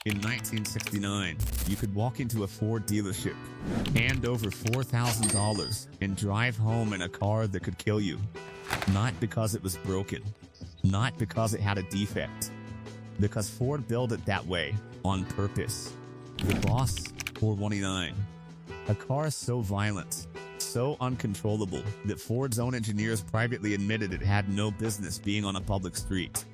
In 1969, you could walk into a Ford dealership, hand over $4,000, and drive home in a car that could kill you. Not because it was broken, not because it had a defect, because Ford built it that way, on purpose. The Boss 429. A car so violent, so uncontrollable, that Ford's own engineers privately admitted it had no business being on a public street.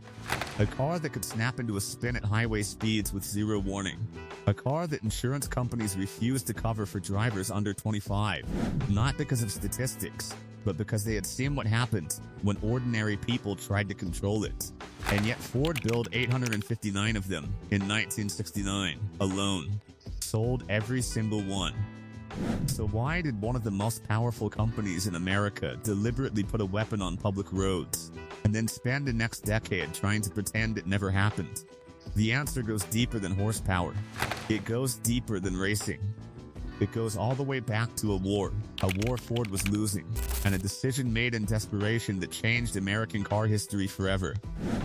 A car that could snap into a spin at highway speeds with zero warning. A car that insurance companies refused to cover for drivers under 25, not because of statistics, but because they had seen what happened when ordinary people tried to control it. And yet Ford built 859 of them in 1969 alone. Sold every single one. So why did one of the most powerful companies in America deliberately put a weapon on public roads, and then spend the next decade trying to pretend it never happened? The answer goes deeper than horsepower. It goes deeper than racing. It goes all the way back to a war Ford was losing, and a decision made in desperation that changed American car history forever.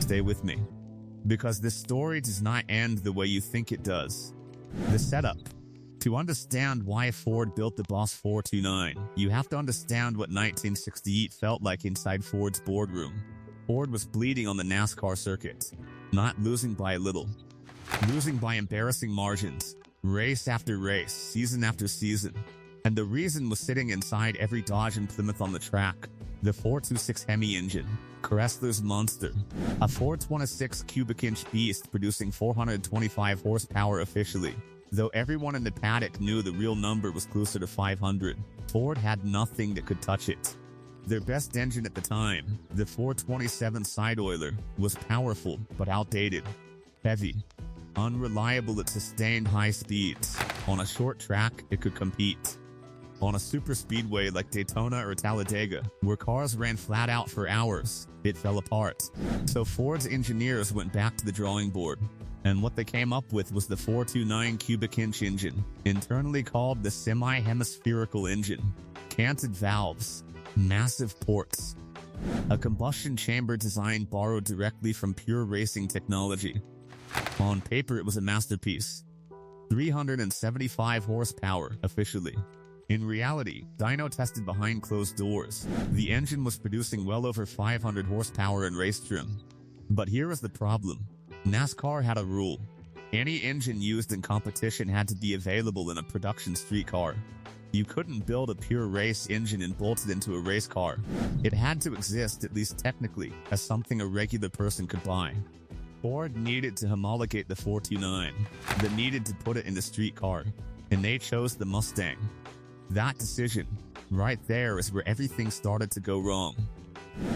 Stay with me, because this story does not end the way you think it does. The setup. To understand why Ford built the Boss 429, you have to understand what 1968 felt like inside Ford's boardroom. Ford was bleeding on the NASCAR circuit, not losing by a little, losing by embarrassing margins, race after race, season after season. And the reason was sitting inside every Dodge and Plymouth on the track. The 426 Hemi engine, Chrysler's monster, a 426 cubic inch beast producing 425 horsepower officially. Though everyone in the paddock knew the real number was closer to 500, Ford had nothing that could touch it. Their best engine at the time, the 427 side oiler, was powerful but outdated, heavy, unreliable at sustained high speeds. On a short track, it could compete. On a superspeedway like Daytona or Talladega, where cars ran flat out for hours, it fell apart. So Ford's engineers went back to the drawing board. And what they came up with was the 429 cubic inch engine, internally called the semi-hemispherical engine. Canted valves, massive ports, a combustion chamber design borrowed directly from pure racing technology. On paper, it was a masterpiece. 375 horsepower, officially. In reality, dyno tested behind closed doors, the engine was producing well over 500 horsepower in race trim. But here is the problem. NASCAR had a rule. Any engine used in competition had to be available in a production street car. You couldn't build a pure race engine and bolt it into a race car. It had to exist, at least technically, as something a regular person could buy. Ford needed to homologate the 429. They needed to put it in the street car, and they chose the Mustang. That decision, right there, is where everything started to go wrong.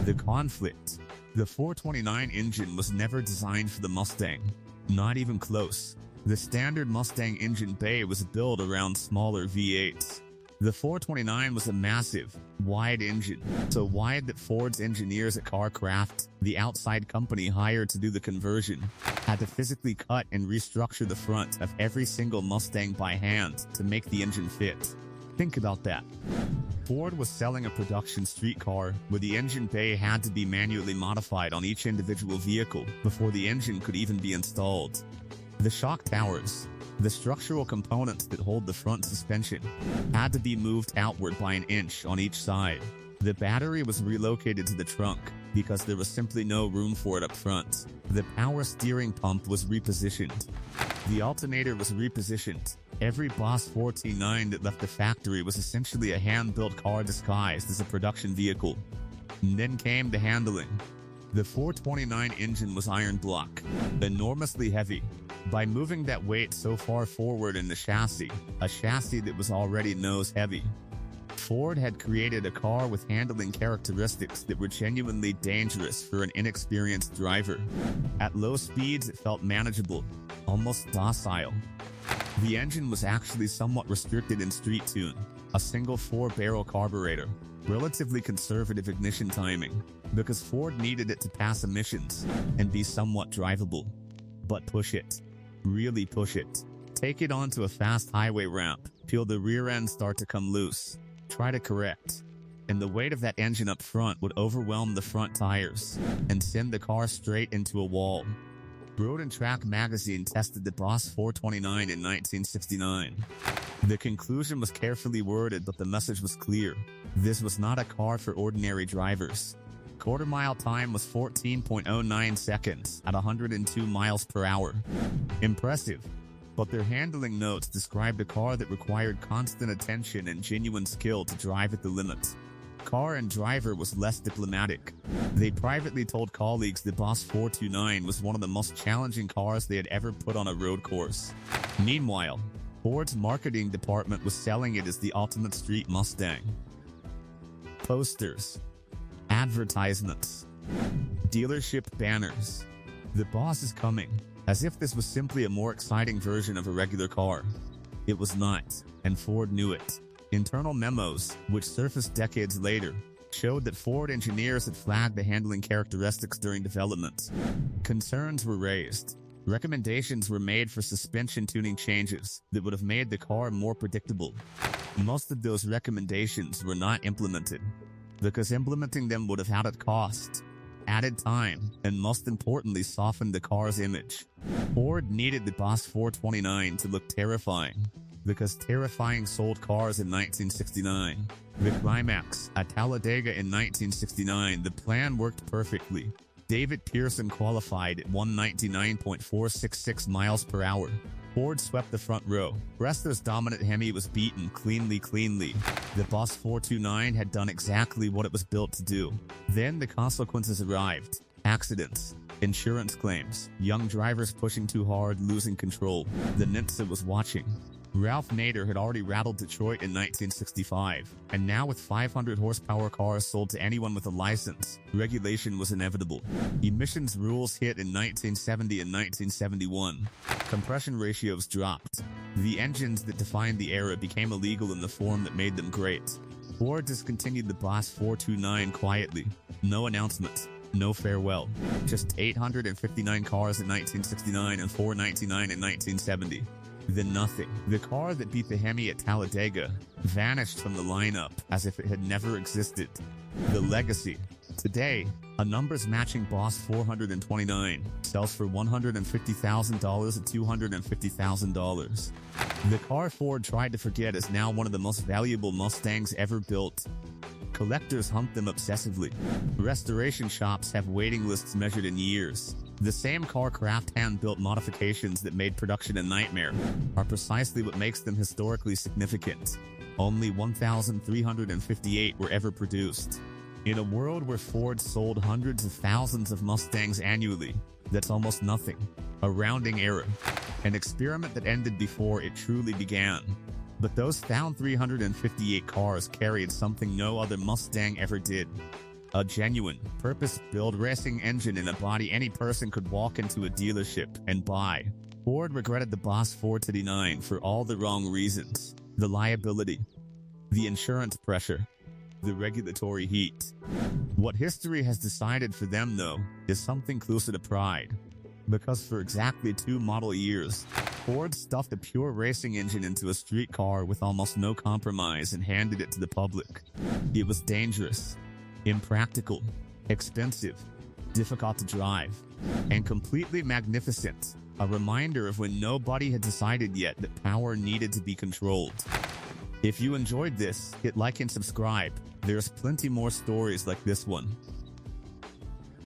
The conflict. The 429 engine was never designed for the Mustang. Not even close. The standard Mustang engine bay was built around smaller V8s. The 429 was a massive, wide engine, so wide that Ford's engineers at Kar Kraft, the outside company hired to do the conversion, had to physically cut and restructure the front of every single Mustang by hand to make the engine fit. Think about that. Ford was selling a production street car where the engine bay had to be manually modified on each individual vehicle before the engine could even be installed. The shock towers, the structural components that hold the front suspension, had to be moved outward by an inch on each side. The battery was relocated to the trunk because there was simply no room for it up front. The power steering pump was repositioned. The alternator was repositioned. Every Boss 429 that left the factory was essentially a hand-built car disguised as a production vehicle. And then came the handling. The 429 engine was iron block, enormously heavy. By moving that weight so far forward in the chassis, a chassis that was already nose-heavy, Ford had created a car with handling characteristics that were genuinely dangerous for an inexperienced driver. At low speeds, it felt manageable, almost docile. The engine was actually somewhat restricted in street tune, a single 4-barrel carburetor, relatively conservative ignition timing, because Ford needed it to pass emissions and be somewhat drivable. But push it. Really push it. Take it onto a fast highway ramp, feel the rear end start to come loose. Try to correct. And the weight of that engine up front would overwhelm the front tires and send the car straight into a wall. Road and Track magazine tested the Boss 429 in 1969. The conclusion was carefully worded, but the message was clear. This was not a car for ordinary drivers. Quarter-mile time was 14.09 seconds at 102 miles per hour. Impressive. But their handling notes described a car that required constant attention and genuine skill to drive at the limit. Car and driver was less diplomatic. They privately told colleagues the Boss 429 was one of the most challenging cars they had ever put on a road course. Meanwhile, Ford's marketing department was selling it as the ultimate street Mustang. Posters, advertisements, dealership banners. The Boss is coming, as if this was simply a more exciting version of a regular car. It was not, and Ford knew it. Internal memos, which surfaced decades later, showed that Ford engineers had flagged the handling characteristics during development. Concerns were raised. Recommendations were made for suspension tuning changes that would have made the car more predictable. Most of those recommendations were not implemented, because implementing them would have had a cost, added time, and most importantly softened the car's image. Ford needed the Boss 429 to look terrifying, because terrifying sold cars in 1969. The climax, at Talladega in 1969, the plan worked perfectly. David Pearson qualified at 199.466 miles per hour. Ford swept the front row. Chrysler's dominant Hemi was beaten cleanly. The Boss 429 had done exactly what it was built to do. Then the consequences arrived. Accidents, insurance claims, young drivers pushing too hard, losing control. The NHTSA was watching. Ralph Nader had already rattled Detroit in 1965, and now with 500 horsepower cars sold to anyone with a license, regulation was inevitable. Emissions rules hit in 1970 and 1971. Compression ratios dropped. The engines that defined the era became illegal in the form that made them great. Ford discontinued the Boss 429 quietly. No announcement. No farewell. Just 859 cars in 1969 and 499 in 1970. Then nothing. The car that beat the Hemi at Talladega vanished from the lineup as if it had never existed. The legacy. Today, a numbers-matching Boss 429 sells for $150,000 to $250,000. The car Ford tried to forget is now one of the most valuable Mustangs ever built. Collectors hunt them obsessively. Restoration shops have waiting lists measured in years. The same Kar Kraft hand-built modifications that made production a nightmare are precisely what makes them historically significant. Only 1,358 were ever produced. In a world where Ford sold hundreds of thousands of Mustangs annually, that's almost nothing. A rounding error. An experiment that ended before it truly began. But those 1,358 cars carried something no other Mustang ever did. A genuine, purpose-built racing engine in a body any person could walk into a dealership and buy. Ford regretted the Boss 429 for all the wrong reasons. The liability, the insurance pressure, the regulatory heat. What history has decided for them, though, is something closer to pride. Because for exactly 2 model years, Ford stuffed a pure racing engine into a street car with almost no compromise and handed it to the public. It was dangerous, impractical, expensive, difficult to drive, and completely magnificent. A reminder of when nobody had decided yet that power needed to be controlled. If you enjoyed this, hit like and subscribe. There's plenty more stories like this one.